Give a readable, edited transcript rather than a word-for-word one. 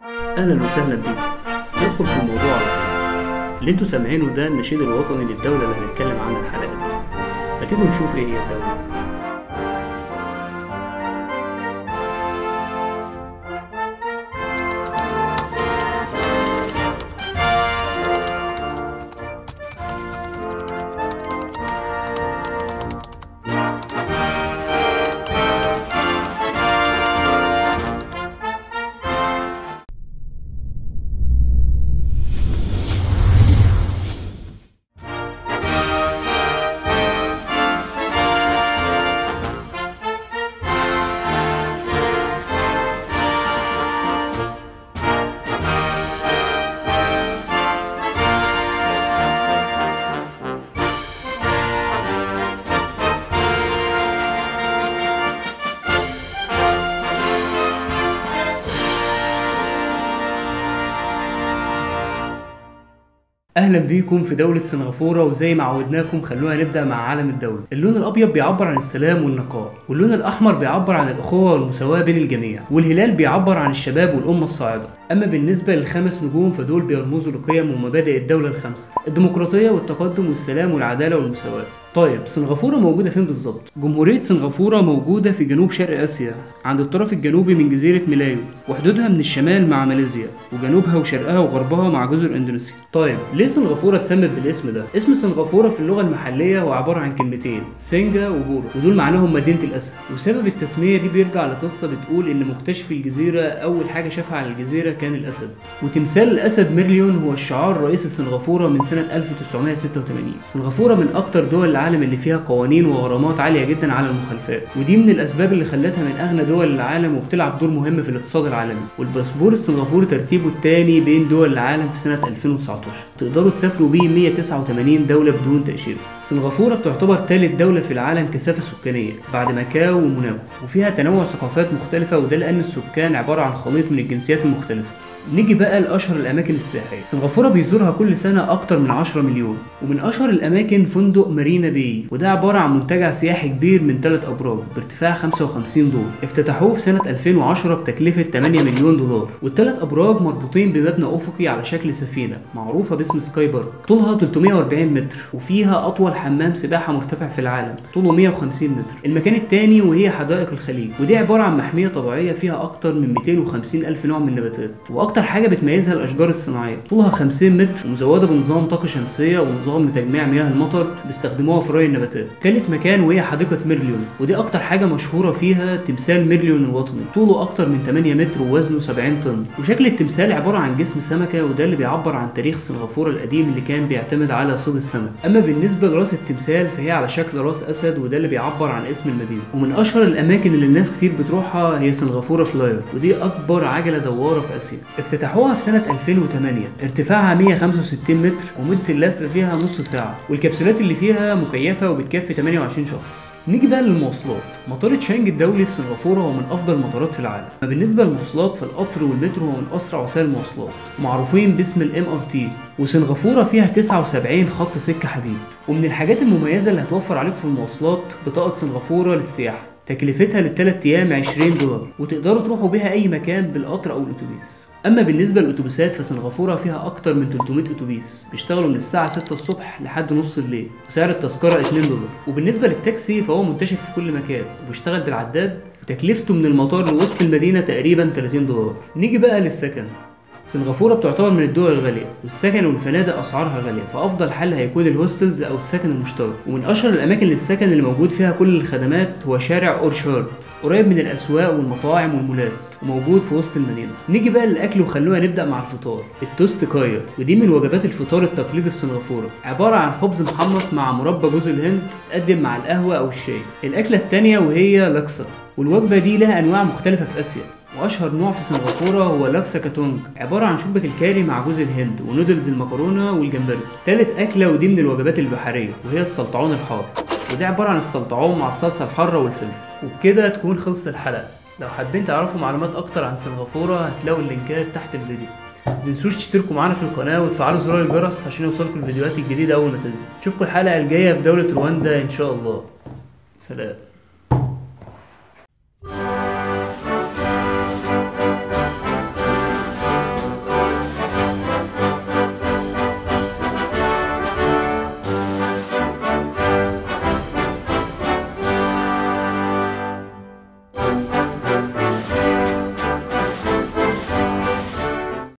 اهلا وسهلا بيكم. ندخل في الموضوع على طول. اللي انتوا سامعينه ده النشيد الوطني للدولة اللي هنتكلم عنها الحلقة دي. ما تيجوا نشوف ايه هي الدولة. اهلا بيكم في دولة سنغافورة، وزي ما عودناكم خلونا نبدأ مع علم الدولة. اللون الابيض بيعبر عن السلام والنقاء، واللون الاحمر بيعبر عن الاخوة والمساواة بين الجميع، والهلال بيعبر عن الشباب والامة الصاعدة. اما بالنسبة للخمس نجوم فدول بيرمزوا لقيم ومبادئ الدولة الخمسة: الديمقراطية والتقدم والسلام والعدالة والمساواة. طيب سنغافورة موجودة فين بالظبط؟ جمهورية سنغافورة موجودة في جنوب شرق آسيا، عند الطرف الجنوبي من جزيرة ملايو، وحدودها من الشمال مع ماليزيا، وجنوبها وشرقها وغربها مع جزر اندونيسيا. طيب ليه سنغافورة اتسمت بالاسم ده؟ اسم سنغافورة في اللغة المحلية هو عبارة عن كلمتين: سينجا وبورو، ودول معناهم مدينة الأسد. وسبب التسمية دي بيرجع لقصة بتقول إن مكتشف الجزيرة أول حاجة شافها على الجزيرة كان الأسد. وتمثال الأسد ميرليون هو الشعار الرئيسي لسنغافورة من سنة 1986. سنغافورة من أكتر دول العالم اللي فيها قوانين وغرامات عالية جدا على المخالفات، ودي من الأسباب اللي خلتها من أغنى دول العالم وبتلعب دور مهم في الاقتصاد العالمي. والباسبور السنغافوري ترتيبه الثاني بين دول العالم في سنة 2019، تقدروا تسافروا بيه 189 دولة بدون تأشيرة. سنغافورة بتعتبر ثالث دولة في العالم كثافة سكانية بعد ماكاو وموناكو، وفيها تنوع ثقافات مختلفة، وده لأن السكان عبارة عن خليط من الجنسيات المختلفة. نيجي بقى لأشهر الأماكن السياحية. سنغافورة بيزورها كل سنة أكتر من 10 مليون، ومن أشهر الأماكن فندق مارينا باي، وده عبارة عن منتجع سياحي كبير من 3 أبراج بارتفاع 55 دور، افتتحوه في سنة 2010 بتكلفة 8 مليون دولار. والثلاث أبراج مربوطين بمبنى أفقي على شكل سفينة معروفة باسم سكاي بارك، طولها 340 متر، وفيها أطول حمام سباحة مرتفع في العالم طوله 150 متر. المكان الثاني وهي حدائق الخليج، ودي عبارة عن محمية طبيعية فيها أكتر من 250 ألف نوع من النباتات، أكتر حاجة بتميزها الأشجار الصناعية، طولها 50 متر ومزودة بنظام طاقة شمسية ونظام لتجميع مياه المطر بيستخدموها في ري النباتات. تالت مكان وهي حديقة ميرليون، ودي أكتر حاجة مشهورة فيها تمثال ميرليون الوطني، طوله أكتر من 8 متر ووزنه 70 طن، وشكل التمثال عبارة عن جسم سمكة، وده اللي بيعبر عن تاريخ سنغافورة القديم اللي كان بيعتمد على صيد السمك. أما بالنسبة لراس التمثال فهي على شكل راس أسد، وده اللي بيعبر عن اسم المدينة. ومن أشهر الأماكن اللي الناس كتير بتروحها هي سنغافورة فلاير، ودي أكبر عجلة دوارة في آسيا. افتتحوها في سنة 2008، ارتفاعها 165 متر، ومدة اللف فيها نص ساعة، والكبسولات اللي فيها مكيفة وبتكفي 28 شخص. نيجي بقى للمواصلات. مطار تشانج الدولي في سنغافورة هو من أفضل المطارات في العالم. بالنسبة للمواصلات فالقطر والمترو هو من أسرع وسائل المواصلات، معروفين باسم الMRT. وسنغافورة فيها 79 خط سكة حديد. ومن الحاجات المميزة اللي هتوفر عليكم في المواصلات بطاقة سنغافورة للسياحة، تكلفتها لل3 أيام 20 دولار، وتقدروا تروحوا بيها أي مكان بالقطر أو الأتوبيس. أما بالنسبة للأتوبيسات فسنغافورة فيها أكتر من 300 أتوبيس بيشتغلوا من الساعة 6 الصبح لحد نص الليل، وسعر التذكرة 2 دولار. وبالنسبة للتاكسي فهو منتشر في كل مكان وبيشتغل بالعداد، وتكلفته من المطار لوسط المدينة تقريبا 30 دولار. نيجي بقى للسكن. سنغافورة بتعتبر من الدول الغالية، والسكن والفنادق أسعارها غالية، فأفضل حل هيكون الهوستلز أو السكن المشترك. ومن أشهر الأماكن للسكن اللي موجود فيها كل الخدمات هو شارع أورشارد، قريب من الأسواق والمطاعم والمولات، وموجود في وسط المدينة. نيجي بقى للأكل، وخلونا نبدأ مع الفطار. التوست كاير، ودي من وجبات الفطار التقليدي في سنغافورة، عبارة عن خبز محمص مع مربى جوز الهند تقدم مع القهوة أو الشاي. الأكلة التانية وهي لاكسا، والوجبة دي لها أنواع مختلفة في آسيا، واشهر نوع في سنغافوره هو لاكسا كاتونج، عباره عن شوربه الكاري مع جوز الهند ونودلز المكرونه والجمبري. تالت اكله ودي من الوجبات البحريه وهي السلطعون الحار، وده عباره عن السلطعون مع الصلصه الحاره والفلفل. وبكده تكون خلصت الحلقه. لو حابين تعرفوا معلومات اكتر عن سنغافوره هتلاقوا اللينكات تحت الفيديو. متنسوش تشتركوا معانا في القناه وتفعلوا زرار الجرس عشان يوصلكم الفيديوهات الجديده اول ما تنزل. نشوفكم الحلقه الجايه في دوله رواندا ان شاء الله. سلام.